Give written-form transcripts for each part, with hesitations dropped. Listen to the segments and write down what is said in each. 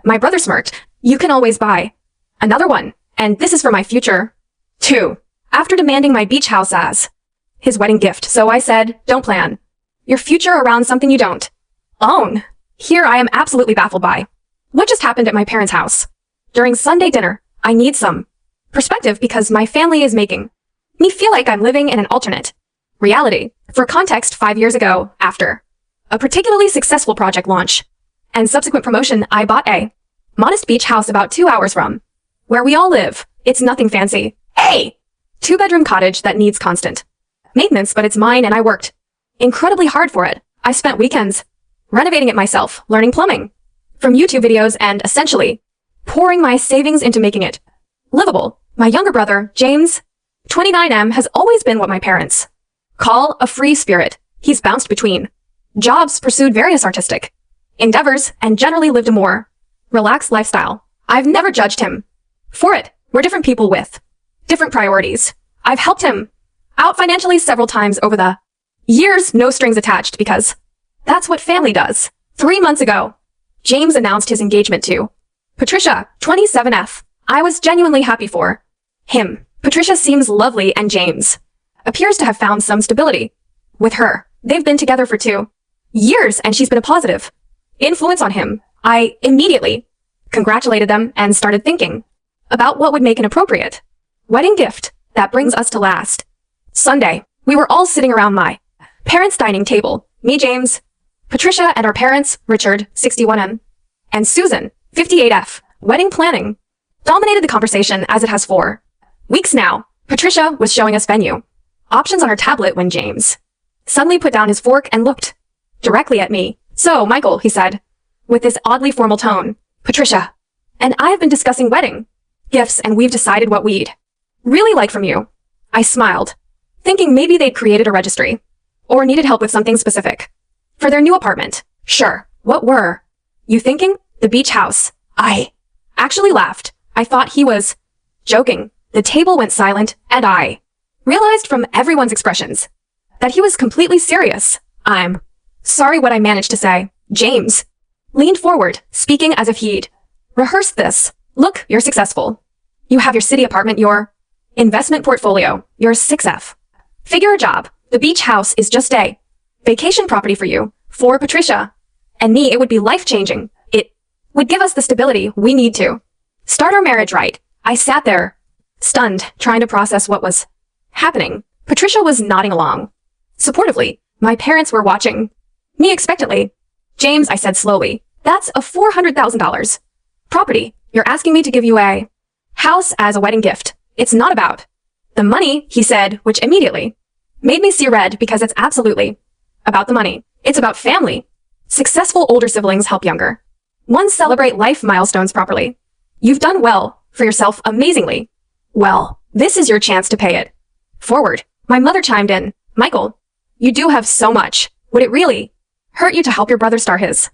My brother smirked. You can always buy another one. And this is for my future, too. After demanding my beach house as his wedding gift. So I said, don't plan your future around something you don't own. Here I am absolutely baffled by what just happened at my parents' house. During Sunday dinner, I need some perspective because my family is making me feel like I'm living in an alternate reality. For context, 5 years ago, after a particularly successful project launch and subsequent promotion, I bought a modest beach house about 2 hours from where we all live. It's nothing fancy. A 2-bedroom cottage that needs constant maintenance, but it's mine and I worked incredibly hard for it. I spent weekends renovating it myself, learning plumbing from YouTube videos, and essentially pouring my savings into making it livable. My younger brother, James, 29M, has always been what my parents call a free spirit. He's bounced between jobs, pursued various artistic endeavors, and generally lived a more relaxed lifestyle. I've never judged him for it. We're different people with different priorities. I've helped him out financially several times over the years, no strings attached, because that's what family does. 3 months ago, James announced his engagement to Patricia, 27F. I was genuinely happy for him. Patricia seems lovely and James appears to have found some stability with her. They've been together for 2 years and she's been a positive influence on him. I immediately congratulated them and started thinking about what would make an appropriate wedding gift. That brings us to last Sunday. We were all sitting around my parents' dining table. Me, James, Patricia, and our parents, Richard, 61M, and Susan, 58F. Wedding planning dominated the conversation as it has for weeks now. Patricia was showing us venue options on her tablet when James suddenly put down his fork and looked directly at me. So, Michael, he said, with this oddly formal tone, Patricia and I have been discussing wedding gifts and we've decided what we'd really like from you. I smiled, thinking maybe they'd created a registry or needed help with something specific for their new apartment. Sure. What were you thinking? The beach house. I actually laughed. I thought he was joking. The table went silent and I realized from everyone's expressions that he was completely serious. I'm sorry what I managed to say. James leaned forward, speaking as if he'd rehearsed this. Look, you're successful. You have your city apartment, your investment portfolio, your 6F. Figure a job. The beach house is just a vacation property for you. For Patricia and me, it would be life-changing. It would give us the stability we need to start our marriage right. I sat there, stunned, trying to process what was happening. Patricia was nodding along supportively. My parents were watching me expectantly. James, I said slowly, that's a $400,000 property. You're asking me to give you a house as a wedding gift. It's not about the money, he said, which immediately made me see red because it's absolutely about the money. It's about family. Successful older siblings help younger ones celebrate life milestones properly. You've done well for yourself, amazingly well. This is your chance to pay it forward. My mother chimed in. Michael, you do have so much. Would it really hurt you to help your brother start his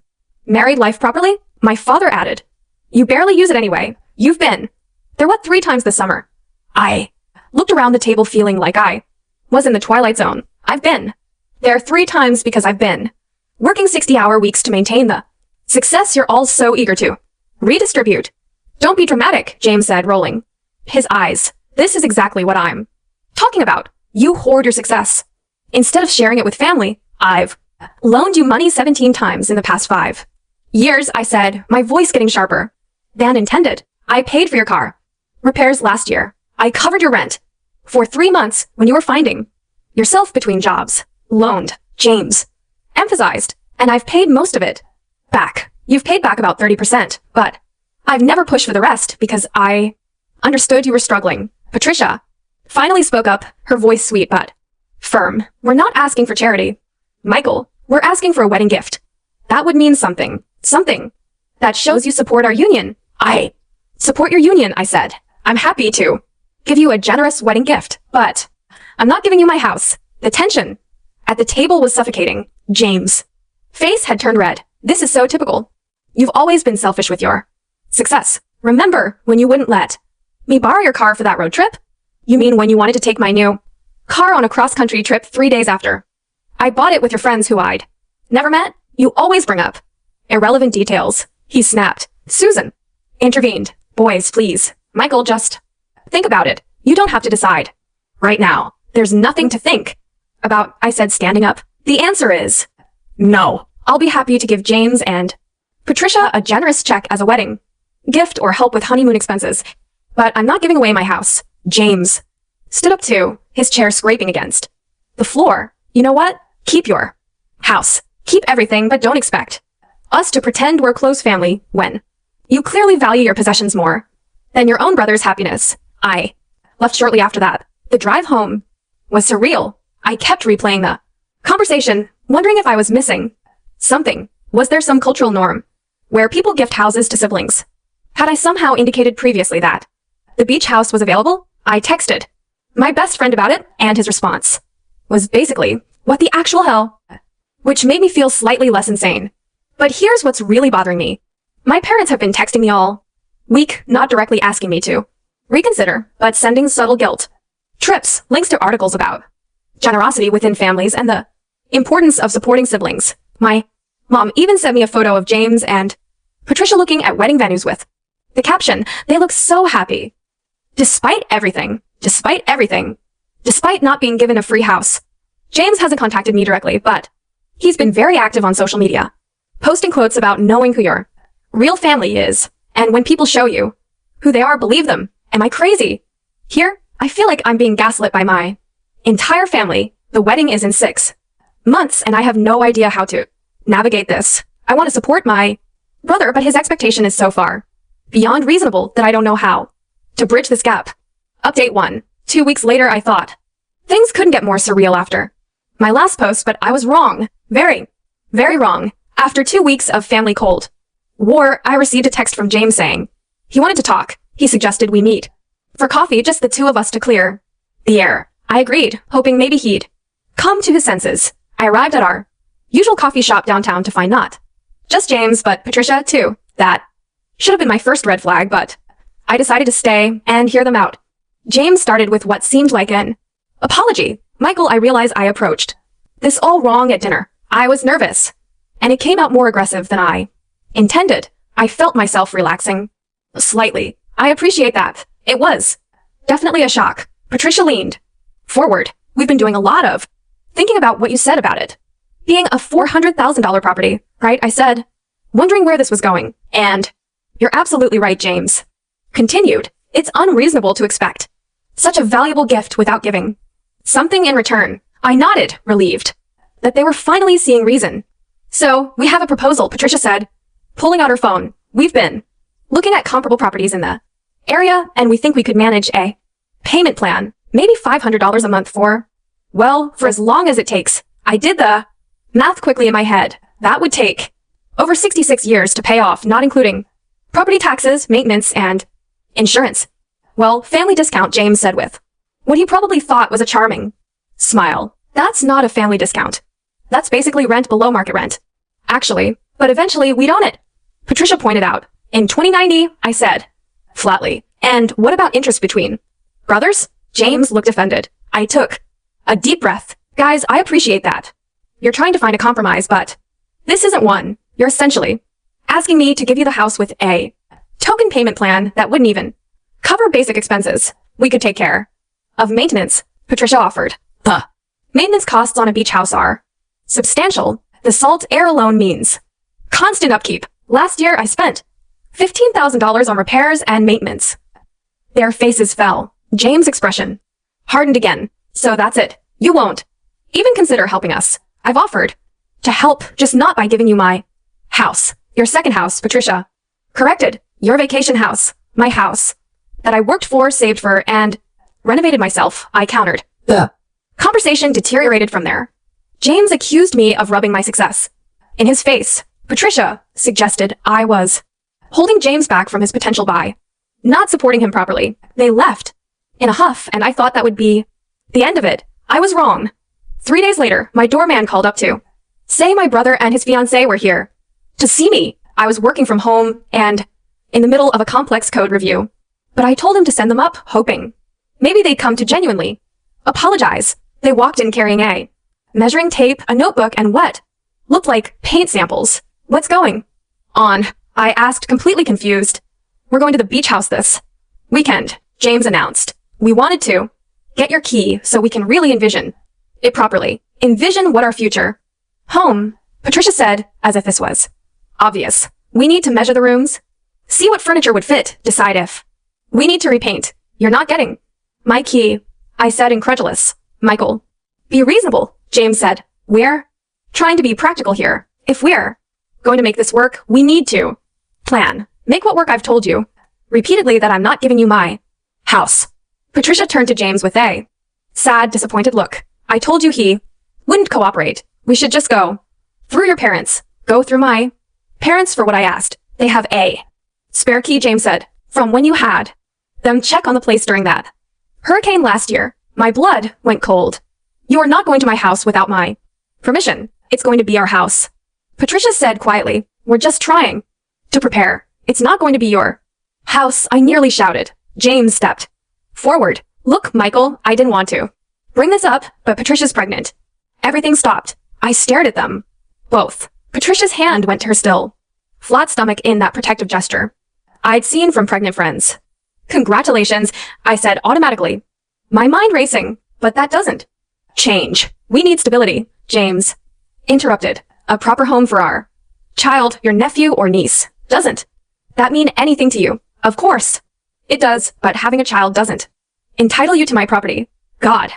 married life properly? My father added. You barely use it anyway. You've been there, what, 3 times this summer? I looked around the table feeling like I was in the twilight zone. I've been there 3 times because I've been working 60-hour weeks to maintain the success you're all so eager to redistribute. Don't be dramatic, James said, rolling his eyes. This is exactly what I'm talking about. You hoard your success instead of sharing it with family. I've loaned you money 17 times in the past 5 years, I said, my voice getting sharper than intended. I paid for your car repairs last year. I covered your rent for 3 months when you were finding yourself between jobs. Loaned, James emphasized, and I've paid most of it back. You've paid back about 30%, but I've never pushed for the rest because I understood you were struggling. Patricia finally spoke up, her voice sweet but firm. We're not asking for charity, Michael. We're asking for a wedding gift. That would mean something. Something that shows you support our union. I support your union, I said. I'm happy to give you a generous wedding gift, but I'm not giving you my house. The tension at the table was suffocating. James' face had turned red. This is so typical. You've always been selfish with your success. Remember when you wouldn't let me borrow your car for that road trip? You mean when you wanted to take my new car on a cross-country trip 3 days after I bought it with your friends who I'd never met? You always bring up irrelevant details. He snapped. Susan intervened. Boys, please. Michael, just think about it. You don't have to decide. Right now. There's nothing to think about, I said, standing up. The answer is no. I'll be happy to give James and Patricia a generous check as a wedding gift or help with honeymoon expenses, but I'm not giving away my house. James stood up too, his chair scraping against the floor. You know what? Keep your house. Keep everything, but don't expect us to pretend we're close family when you clearly value your possessions more than your own brother's happiness. I left shortly after that. The drive home was surreal. I kept replaying the conversation, wondering if I was missing something. Was there some cultural norm where people gift houses to siblings? Had I somehow indicated previously that the beach house was available? I texted my best friend about it, and his response was basically, what the actual hell? Which made me feel slightly less insane. But here's what's really bothering me. My parents have been texting me all week, not directly asking me to reconsider, but sending subtle guilt trips, links to articles about generosity within families and the importance of supporting siblings. My mom even sent me a photo of James and Patricia looking at wedding venues with the caption, they look so happy. Despite everything, despite not being given a free house, James hasn't contacted me directly, but he's been very active on social media, posting quotes about knowing who your real family is, and when people show you who they are, believe them. Am I crazy? Here, I feel like I'm being gaslit by my entire family. The wedding is in 6 months, and I have no idea how to navigate this. I want to support my brother, but his expectation is so far beyond reasonable that I don't know how to bridge this gap. Update 1. 2 weeks later, I thought things couldn't get more surreal after my last post, but I was wrong. Very, very wrong. After 2 weeks of family cold war, I received a text from James saying he wanted to talk. He suggested we meet for coffee, just the two of us to clear the air. I agreed, hoping maybe he'd come to his senses. I arrived at our usual coffee shop downtown to find not just James, but Patricia too. That should have been my first red flag, but I decided to stay and hear them out. James started with what seemed like an apology. Michael, I realized I approached this all wrong at dinner. I was nervous, and it came out more aggressive than I intended. I felt myself relaxing slightly. I appreciate that. It was definitely a shock. Patricia leaned forward. We've been doing a lot of thinking about what you said about it being a $400,000 property, right? I said, wondering where this was going. And you're absolutely right, James continued. It's unreasonable to expect such a valuable gift without giving something in return. I nodded, relieved that they were finally seeing reason. So, we have a proposal, Patricia said, pulling out her phone. We've been looking at comparable properties in the area, and we think we could manage a payment plan, maybe $500 a month for as long as it takes. I did the math quickly in my head. That would take over 66 years to pay off, not including property taxes, maintenance, and insurance. Well, family discount, James said with what he probably thought was a charming smile. That's not a family discount. That's basically rent below market rent. Actually, but eventually we'd own it, Patricia pointed out. In 2090, I said, flatly. And what about interest between brothers? James looked offended. I took a deep breath. Guys, I appreciate that you're trying to find a compromise, but this isn't one. You're essentially asking me to give you the house with a token payment plan that wouldn't even cover basic expenses. We could take care of maintenance, Patricia offered. The maintenance costs on a beach house are substantial. The salt air alone means constant upkeep. Last year, I spent $15,000 on repairs and maintenance. Their faces fell. James' expression hardened again. So that's it. You won't even consider helping us. I've offered to help, just not by giving you my house. Your second house, Patricia corrected. Your vacation house. My house that I worked for, saved for, and renovated myself, I countered. The conversation deteriorated from there. James accused me of rubbing my success in his face. Patricia suggested I was holding James back from his potential buy, not supporting him properly. They left in a huff, and I thought that would be the end of it. I was wrong. 3 days later, my doorman called up to say my brother and his fiancée were here to see me. I was working from home and in the middle of a complex code review, but I told him to send them up, hoping maybe they'd come to genuinely apologize. They walked in carrying a measuring tape, a notebook, and what looked like paint samples. What's going on? I asked, completely confused. We're going to the beach house this weekend, James announced. We wanted to get your key so we can really envision it properly. Envision what our future home, Patricia said, as if this was obvious. We need to measure the rooms, see what furniture would fit, decide if we need to repaint. You're not getting my key, I said, incredulous. Michael, be reasonable, James said. We're trying to be practical here. If we're going to make this work, we need to plan. Make what work. I've told you repeatedly that I'm not giving you my house. Patricia turned to James with a sad, disappointed look. I told you he wouldn't cooperate. We should just go through your parents. Go through my parents for what I asked. They have a spare key, James said, from when you had them check on the place during that hurricane last year. My blood went cold. You are not going to my house without my permission. It's going to be our house, Patricia said quietly. We're just trying to prepare. It's not going to be your house, I nearly shouted. James stepped forward. Look, Michael, I didn't want to bring this up, but Patricia's pregnant. Everything stopped. I stared at them both. Patricia's hand went to her still flat stomach in that protective gesture I'd seen from pregnant friends. Congratulations, I said automatically, my mind racing, but that doesn't change. We need stability, James interrupted. A proper home for our child, your nephew or niece. Doesn't that mean anything to you? Of course it does, but having a child doesn't entitle you to my property. God,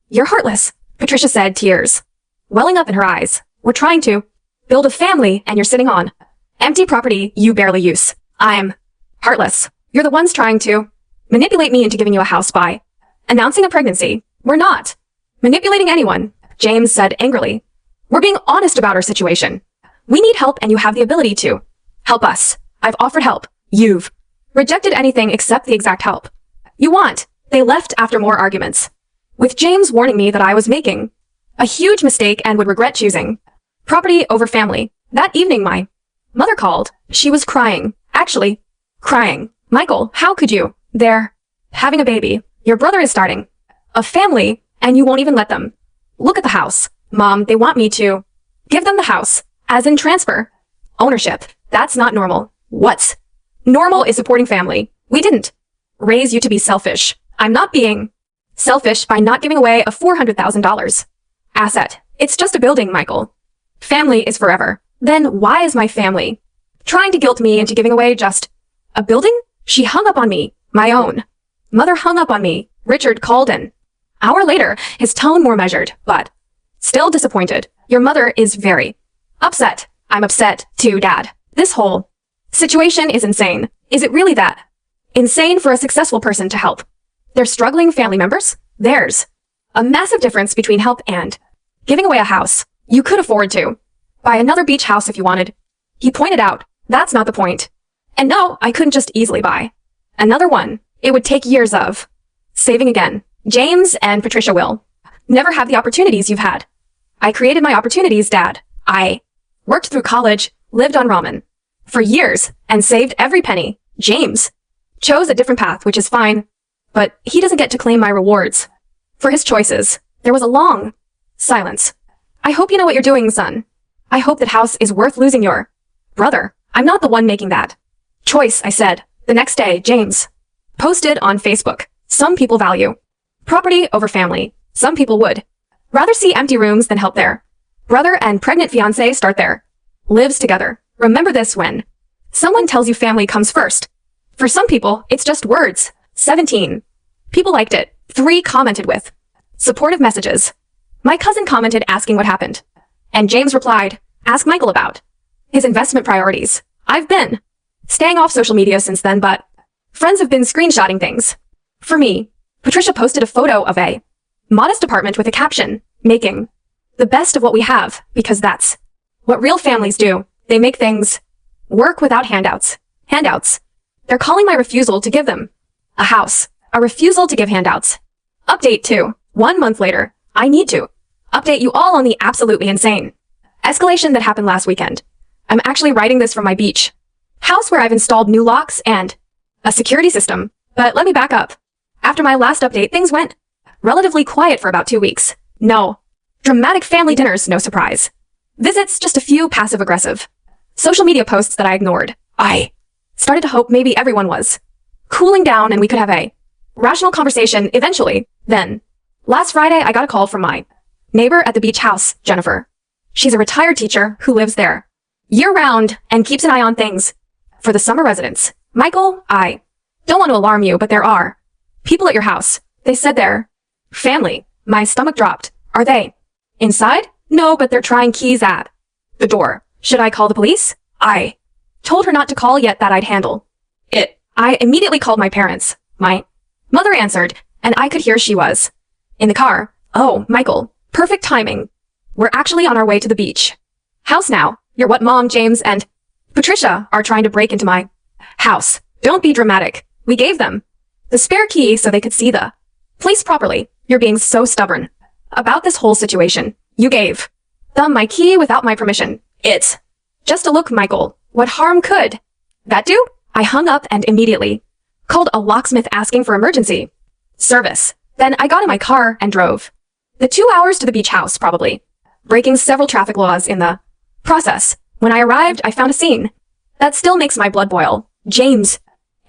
you're heartless, Patricia said, tears welling up in her eyes. We're trying to build a family and you're sitting on empty property you barely use. I'm heartless. You're the ones trying to manipulate me into giving you a house by announcing a pregnancy. We're not manipulating anyone, James said angrily. We're being honest about our situation. We need help and you have the ability to help us. I've offered help. You've rejected anything except the exact help you want. They left after more arguments, with James warning me that I was making a huge mistake and would regret choosing property over family. That evening my mother called. She was crying. Actually, crying. Michael, how could you? They're having a baby. Your brother is starting a family and you won't even let them look at the house. Mom, they want me to give them the house, as in transfer ownership. That's not normal. What's normal is supporting family. We didn't raise you to be selfish. I'm not being selfish by not giving away a $400,000 asset. It's just a building, Michael. Family is forever. Then why is my family trying to guilt me into giving away just a building? She hung up on me. My own mother hung up on me. Richard called an hour later, his tone more measured, but still disappointed. Your mother is very upset. I'm upset too, Dad. This whole situation is insane. Is it really that insane for a successful person to help their struggling family members? There's a massive difference between help and giving away a house. You could afford to buy another beach house if you wanted. He pointed out, that's not the point. And no, I couldn't just easily buy another one. It would take years of saving again. James and Patricia will never have the opportunities you've had. I created my opportunities, Dad. I worked through college, lived on ramen for years, and saved every penny. James chose a different path, which is fine, but he doesn't get to claim my rewards for his choices. There was a long silence. I hope you know what you're doing, son. I hope that house is worth losing your brother. I'm not the one making that choice, I said. The next day, James posted on Facebook. Some people value property over family. Some people would rather see empty rooms than help their brother and pregnant fiancé start their lives together. Remember this when someone tells you family comes first. For some people, it's just words. 17 people liked it. 3 commented with supportive messages. My cousin commented asking what happened. And James replied, ask Michael about his investment priorities. I've been staying off social media since then, but friends have been screenshotting things. For me, Patricia posted a photo of a modest apartment with a caption, making the best of what we have, because that's what real families do. They make things work without handouts. Handouts. They're calling my refusal to give them a house a refusal to give handouts. Update 2. 1 month later, I need to update you all on the absolutely insane escalation that happened last weekend. I'm actually writing this from my beach house where I've installed new locks and a security system. But let me back up. After my last update, things went relatively quiet for about 2 weeks. No dramatic family dinners, no surprise visits, just a few passive-aggressive social media posts that I ignored. I started to hope maybe everyone was cooling down and we could have a rational conversation eventually. Then, last Friday, I got a call from my neighbor at the beach house, Jennifer. She's a retired teacher who lives there year-round and keeps an eye on things for the summer residents. Michael, I don't want to alarm you, but there are people at your house. They said they're family. My stomach dropped. Are they inside? No, but they're trying keys at the door. Should I call the police? I told her not to call yet, that I'd handle it. I immediately called my parents. My mother answered, and I could hear she was in the car. Oh, Michael, perfect timing. We're actually on our way to the beach house now. You're what Mom, James, and Patricia are trying to break into my house. Don't be dramatic. We gave them the spare key so they could see the place properly. You're being so stubborn about this whole situation. You gave them my key without my permission. It's just a look, Michael. What harm could that do? I hung up and immediately called a locksmith asking for emergency service. Then I got in my car and drove the 2 hours to the beach house, probably breaking several traffic laws in the process. When I arrived, I found a scene that still makes my blood boil. James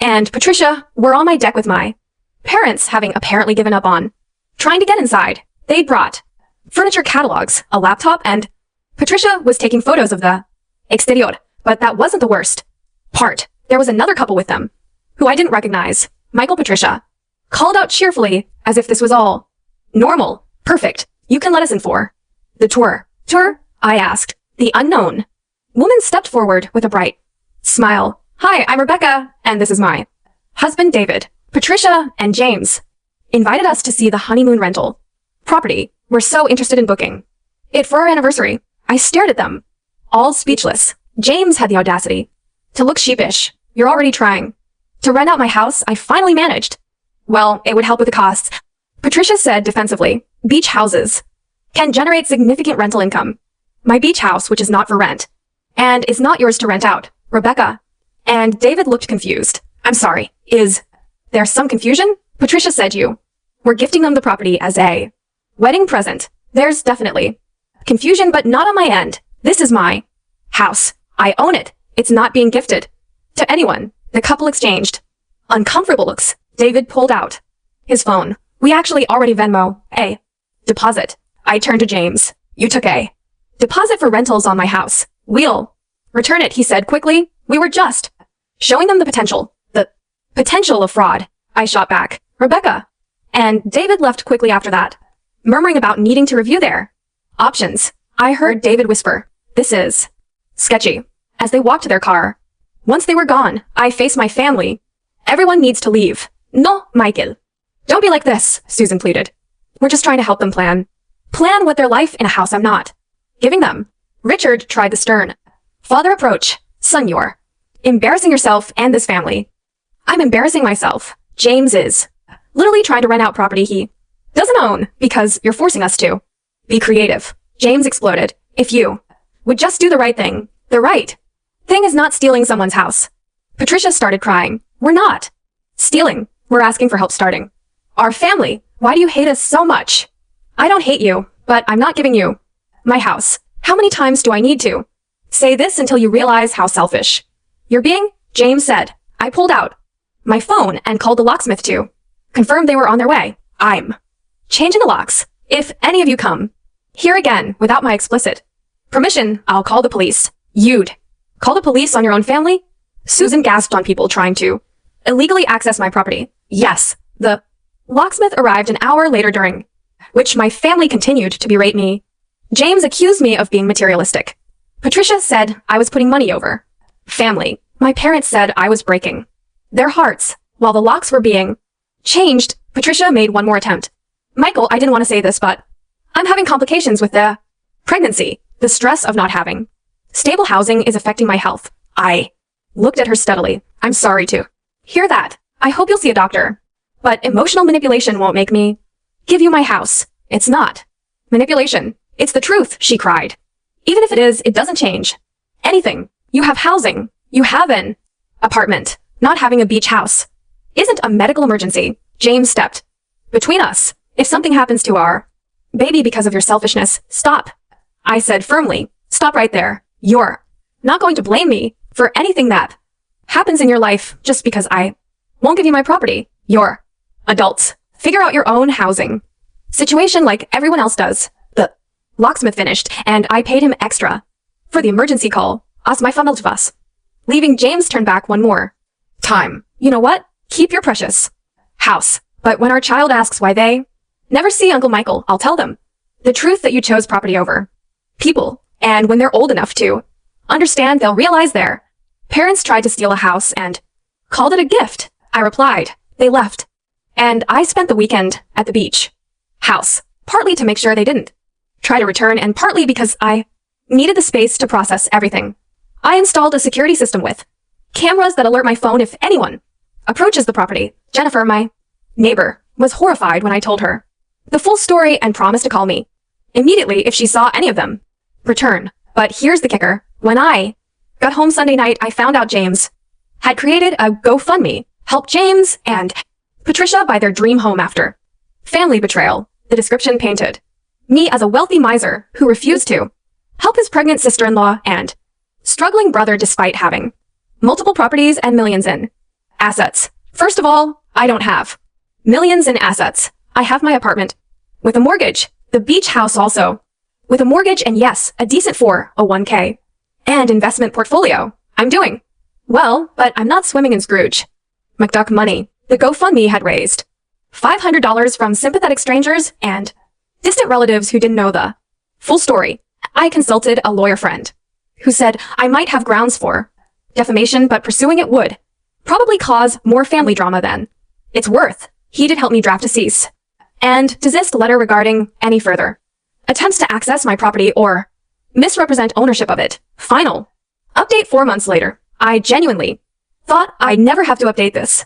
and Patricia were on my deck with my parents having apparently given up on trying to get inside. They'd brought furniture catalogs, a laptop, and Patricia was taking photos of the exterior. But that wasn't the worst part. There was another couple with them who I didn't recognize. Michael, Patricia called out cheerfully as if this was all normal. Perfect. You can let us in for the tour. Tour? I asked. The unknown woman stepped forward with a bright smile. Hi, I'm Rebecca, and this is my husband, David. Patricia and James invited us to see the honeymoon rental property. We're so interested in booking it for our anniversary. I stared at them, all speechless. James had the audacity to look sheepish. You're already trying to rent out my house. I finally managed. Well, it would help with the costs. Patricia said defensively, beach houses can generate significant rental income. My beach house, which is not for rent, and is not yours to rent out. Rebecca and David looked confused. I'm sorry, is there some confusion? Patricia said you were gifting them the property as a wedding present. There's definitely confusion, but not on my end. This is my house. I own it. It's not being gifted to anyone. The couple exchanged uncomfortable looks. David pulled out his phone. We actually already Venmo a deposit. I turned to James. You took a deposit for rentals on my house. We'll return it, he said quickly. We were just showing them the potential of fraud. I shot back. Rebecca and David left quickly after that, murmuring about needing to review their options. I heard David whisper, "This is sketchy," as they walked to their car. Once they were gone, I faced my family. Everyone needs to leave. No, Michael. Don't be like this, Susan pleaded. We're just trying to help them plan what their life in a house I'm not giving them. Richard tried the stern father approach. Son, you're embarrassing yourself and this family. I'm embarrassing myself. James is literally trying to rent out property he doesn't own because you're forcing us to be creative. James exploded. If you would just do the right thing. The right thing is not stealing someone's house. Patricia started crying. We're not stealing. We're asking for help starting our family. Why do you hate us so much? I don't hate you, but I'm not giving you my house. How many times do I need to say this until you realize how selfish you're being? James said. I pulled out my phone and called the locksmith to confirm they were on their way. I'm changing the locks. If any of you come here again without my explicit permission, I'll call the police. You'd call the police on your own family? Susan gasped on people trying to illegally access my property. Yes, the locksmith arrived an hour later, during which my family continued to berate me. James accused me of being materialistic. Patricia said I was putting money over family. My parents said I was breaking their hearts. While the locks were being changed, Patricia made one more attempt. Michael, I didn't want to say this, but I'm having complications with the pregnancy. The stress of not having stable housing is affecting my health. I looked at her steadily. I'm sorry to hear that. I hope you'll see a doctor. But emotional manipulation won't make me give you my house. It's not manipulation. It's the truth, she cried. Even if it is, it doesn't change anything. You have housing. You have an apartment. Not having a beach house isn't a medical emergency. James stepped between us. If something happens to our baby because of your selfishness, stop. I said firmly, stop right there. You're not going to blame me for anything that happens in your life just because I won't give you my property. You're adults. Figure out your own housing situation like everyone else does. The locksmith finished, and I paid him extra for the emergency call. As my funnel to us. Leaving James turn back one more time. You know what? Keep your precious house. But when our child asks why they never see Uncle Michael, I'll tell them the truth that you chose property over people. And when they're old enough to understand, they'll realize their parents tried to steal a house and called it a gift. I replied. They left. And I spent the weekend at the beach house, partly to make sure they didn't try to return, and partly because I needed the space to process everything. I installed a security system with cameras that alert my phone if anyone approaches the property. Jennifer, my neighbor, was horrified when I told her the full story and promised to call me immediately if she saw any of them return. But here's the kicker. When I got home Sunday night, I found out James had created a GoFundMe, help James and Patricia buy their dream home after family betrayal. The description painted me as a wealthy miser who refused to help his pregnant sister-in-law and struggling brother despite having multiple properties and millions in assets. First of all, I don't have millions in assets. I have my apartment with a mortgage, the beach house also with a mortgage, and yes, a decent 401k and investment portfolio. I'm doing well, but I'm not swimming in Scrooge McDuck money. The GoFundMe had raised $500 from sympathetic strangers and distant relatives who didn't know the full story. I consulted a lawyer friend who said I might have grounds for defamation, but pursuing it would probably cause more family drama than it's worth. He did help me draft a cease and desist letter regarding any further attempts to access my property or misrepresent ownership of it. Final update 4 months later. I genuinely thought I'd never have to update this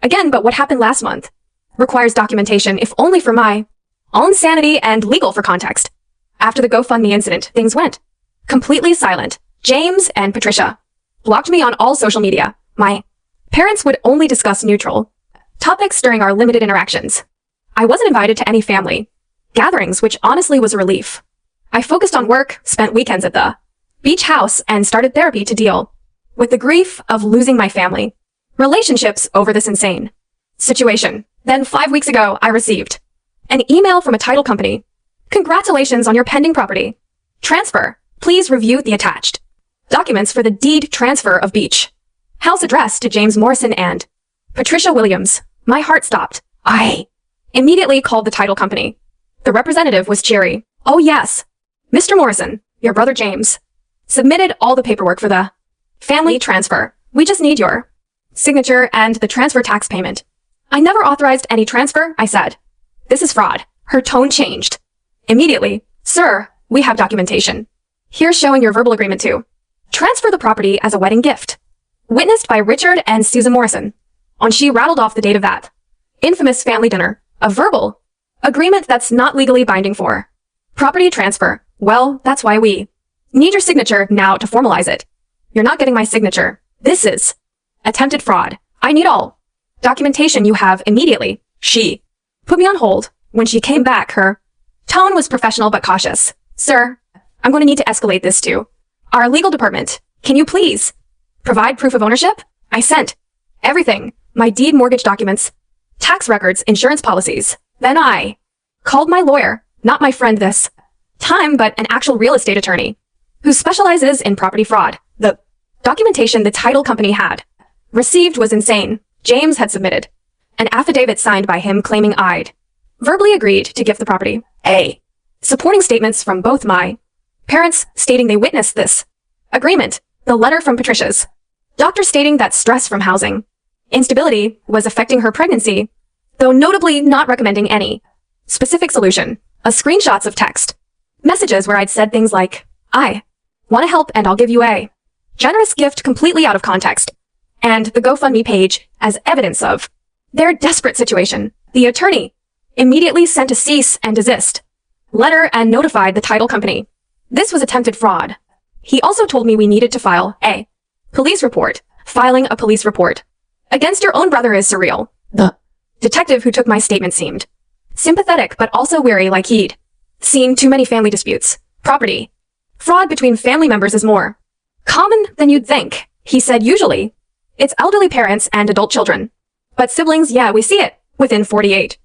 again, but what happened last month requires documentation, if only for my own sanity and legal for context. After the GoFundMe incident, things went completely silent. James and Patricia blocked me on all social media. My parents would only discuss neutral topics during our limited interactions. I wasn't invited to any family gatherings, which honestly was a relief. I focused on work, spent weekends at the beach house, and started therapy to deal with the grief of losing my family relationships over this insane situation. Then 5 weeks ago, I received an email from a title company. Congratulations on your pending property transfer. Please review the attached documents for the deed transfer of beach house address to James Morrison and Patricia Williams. My heart stopped. I immediately called the title company. The representative was cheery. Oh yes, Mr. Morrison, your brother James submitted all the paperwork for the family transfer. We just need your signature and the transfer tax payment. I never authorized any transfer, I said. This is fraud. Her tone changed immediately. Sir, we have documentation. Here's showing your verbal agreement to transfer the property as a wedding gift. Witnessed by Richard and Susan Morrison. And she rattled off the date of that infamous family dinner. A verbal agreement that's not legally binding for property transfer. Well, that's why we need your signature now to formalize it. You're not getting my signature. This is attempted fraud. I need all documentation you have immediately. She put me on hold. When she came back, her tone was professional but cautious. Sir, I'm going to need to escalate this to our legal department. Can you please provide proof of ownership? I sent everything. My deed, mortgage documents, tax records, insurance policies. Then I called my lawyer, not my friend this time, but an actual real estate attorney who specializes in property fraud. The documentation the title company had received was insane. James had submitted an affidavit signed by him claiming I'd verbally agreed to give the property. Supporting statements from both my parents stating they witnessed this agreement. The letter from Patricia's doctor stating that stress from housing instability was affecting her pregnancy, though notably not recommending any specific solution. Screenshots of text messages where I'd said things like, I want to help and I'll give you a generous gift completely out of context, and the GoFundMe page as evidence of their desperate situation. The attorney immediately sent a cease and desist letter and notified the title company. This was attempted fraud. He also told me we needed to file a police report. Filing a police report against your own brother is surreal. The detective who took my statement seemed sympathetic but also weary, like he'd seen too many family disputes. Property fraud between family members is more common than you'd think. He said usually It's elderly parents and adult children. But siblings, yeah, we see it. Within 48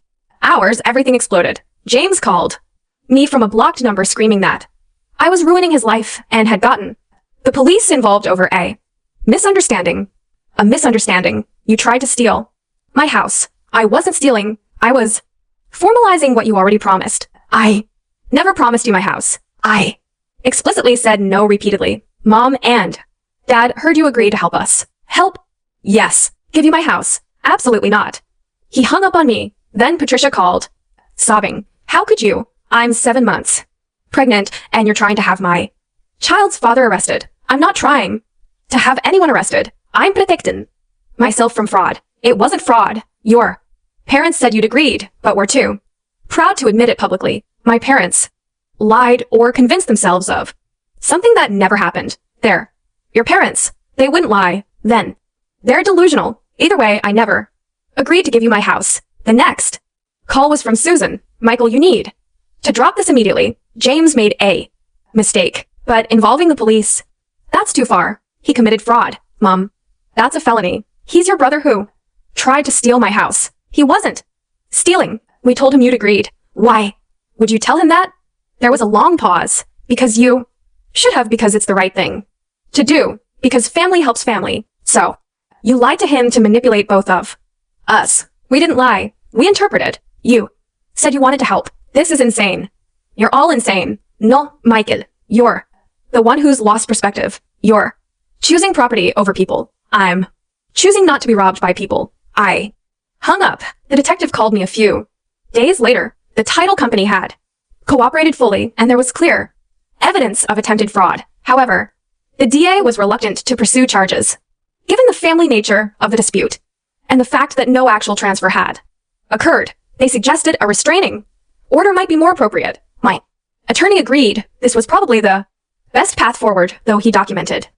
hours, everything exploded. James called me from a blocked number screaming that I was ruining his life and had gotten the police involved over a misunderstanding. A misunderstanding. You tried to steal my house. I wasn't stealing. I was formalizing what you already promised. I never promised you my house. I explicitly said no repeatedly. Mom and Dad heard you agree to help us. Help? Yes. Give you my house? Absolutely not. He hung up on me. Then Patricia called, sobbing. How could you? I'm 7 months pregnant and you're trying to have my child's father arrested. I'm not trying to have anyone arrested. I'm protecting myself from fraud. It wasn't fraud. Your parents said you'd agreed, but were too proud to admit it publicly. My parents lied or convinced themselves of something that never happened. Your parents, they wouldn't lie. Then they're delusional. Either way, I never agreed to give you my house. The next call was from Susan. Michael, you need to drop this immediately. James made a mistake, but involving the police, that's too far. He committed fraud. Mom, that's a felony. He's your brother who tried to steal my house. He wasn't stealing. We told him you'd agreed. Why would you tell him that? There was a long pause. Because you should have, because it's the right thing to do, because family helps family. So you lied to him to manipulate both of us. We didn't lie. We interpreted. You said you wanted to help. This is insane. You're all insane. No, Michael, you're the one who's lost perspective. You're choosing property over people. I'm choosing not to be robbed by people. I hung up. The detective called me a few days later. The title company had cooperated fully, and there was clear evidence of attempted fraud. However, the DA was reluctant to pursue charges, given the family nature of the dispute and the fact that no actual transfer had occurred. They suggested a restraining order might be more appropriate. My attorney agreed this was probably the best path forward, though he documented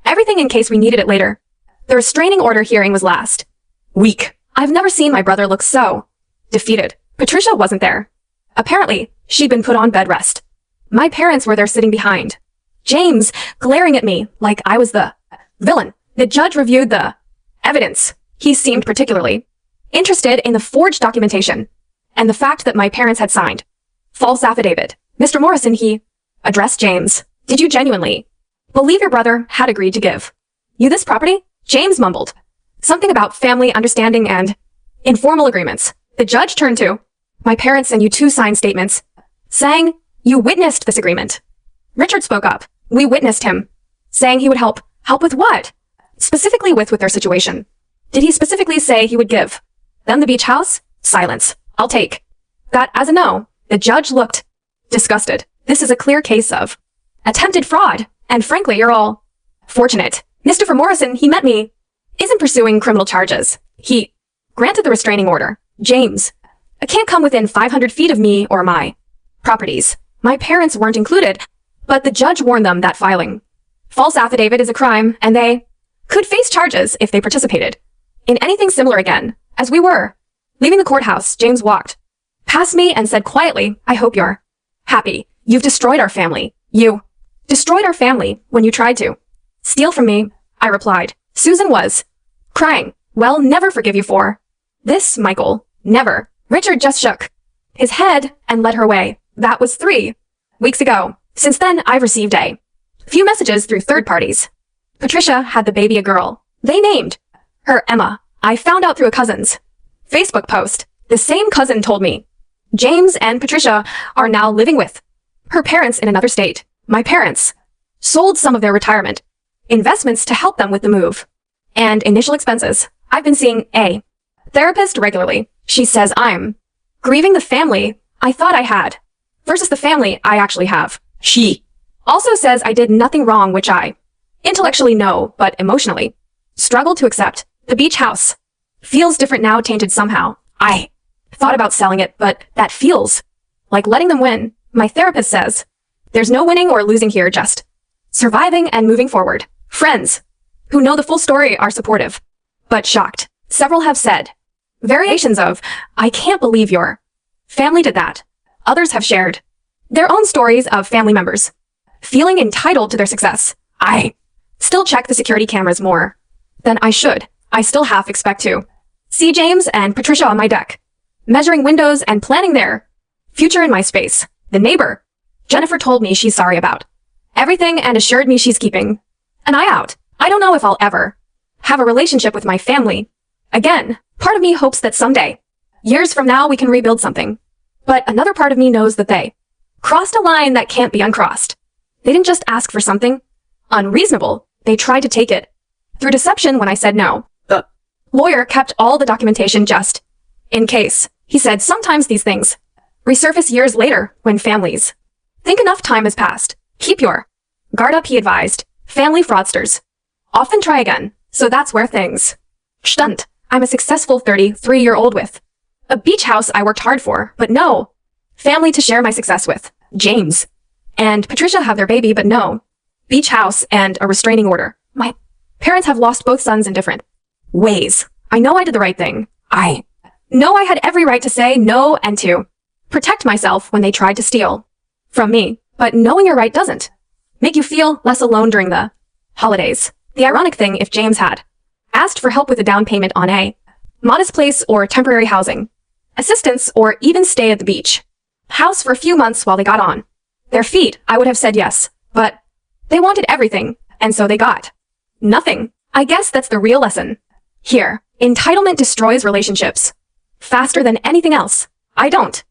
everything in case we needed it later. The restraining order hearing was last week. I've never seen my brother look so defeated. Patricia wasn't there. Apparently, she'd been put on bed rest. My parents were there sitting behind James, glaring at me like I was the villain. The judge reviewed the evidence. He seemed particularly interested in the forged documentation and the fact that my parents had signed false affidavit. Mr. Morrison, he addressed James. Did you genuinely believe your brother had agreed to give you this property? James mumbled something about family understanding and informal agreements. The judge turned to my parents and you two signed statements saying you witnessed this agreement. Richard spoke up. We witnessed him saying he would help. Help with what? Specifically with their situation. Did he specifically say he would give them the beach house? Silence. I'll take that as a no. The judge looked disgusted. This is a clear case of attempted fraud. And frankly, you're all fortunate. Mr. Morrison, he met me, isn't pursuing criminal charges. He granted the restraining order. James, I can't come within 500 feet of me or my properties. My parents weren't included, but the judge warned them that filing false affidavit is a crime, and they could face charges if they participated in anything similar again. As we were leaving the courthouse, James walked past me and said quietly, I hope you're happy. You've destroyed our family. You destroyed our family when you tried to steal from me. I replied. Susan was crying. Well, never forgive you for this, Michael. Never. Richard just shook his head and led her away. That was 3 weeks ago. Since then, I've received a few messages through third parties. Patricia had the baby a girl. They named her Emma. I found out through a cousin's Facebook post. The same cousin told me James and Patricia are now living with her parents in another state. My parents sold some of their retirement investments to help them with the move and initial expenses. I've been seeing a therapist regularly. She says I'm grieving the family I thought I had versus the family I actually have. She also says I did nothing wrong, which I intellectually know, but emotionally struggle to accept. The beach house feels different now, tainted somehow. I thought about selling it, but that feels like letting them win. My therapist says there's no winning or losing here, just surviving and moving forward. Friends who know the full story are supportive, but shocked. Several have said variations of, I can't believe your family did that. Others have shared their own stories of family members feeling entitled to their success. I still check the security cameras more then I still half expect to see James and Patricia on my deck, measuring windows and planning their future in my space. The neighbor, Jennifer, told me she's sorry about everything and assured me she's keeping an eye out. I don't know if I'll ever have a relationship with my family again. Part of me hopes that someday, years from now, we can rebuild something. But another part of me knows that they crossed a line that can't be uncrossed. They didn't just ask for something unreasonable. They tried to take it through deception when I said no. The lawyer kept all the documentation just in case. He said sometimes these things resurface years later when families think enough time has passed. Keep your guard up, he advised. Family fraudsters often try again. So that's where things stunt. I'm a successful 33-year-old with a beach house I worked hard for, but no family to share my success with. James and Patricia have their baby, but no beach house and a restraining order. My parents have lost both sons in different ways. I know I did the right thing. I know I had every right to say no and to protect myself when they tried to steal from me. But knowing you're right doesn't make you feel less alone during the holidays. The ironic thing, if James had asked for help with a down payment on a modest place or temporary housing, assistance, or even stay at the beach house for a few months while they got on their feet, I would have said yes. But they wanted everything, and so they got nothing. I guess that's the real lesson here. Entitlement destroys relationships faster than anything else. I don't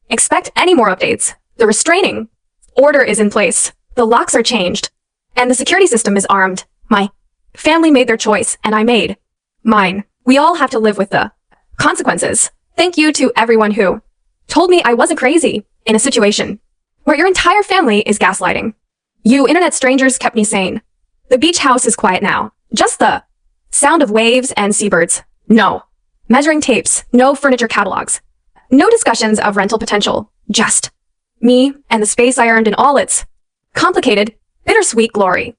expect any more updates. The restraining order is in place. The locks are changed, and the security system is armed. My family made their choice, and I made mine. We all have to live with the consequences. Thank you to everyone who told me I wasn't crazy in a situation where your entire family is gaslighting. You internet strangers kept me sane. The beach house is quiet now. Just the sound of waves and seabirds. No measuring tapes, no furniture catalogs, no discussions of rental potential. Just me and the space I earned in all its complicated, bittersweet glory.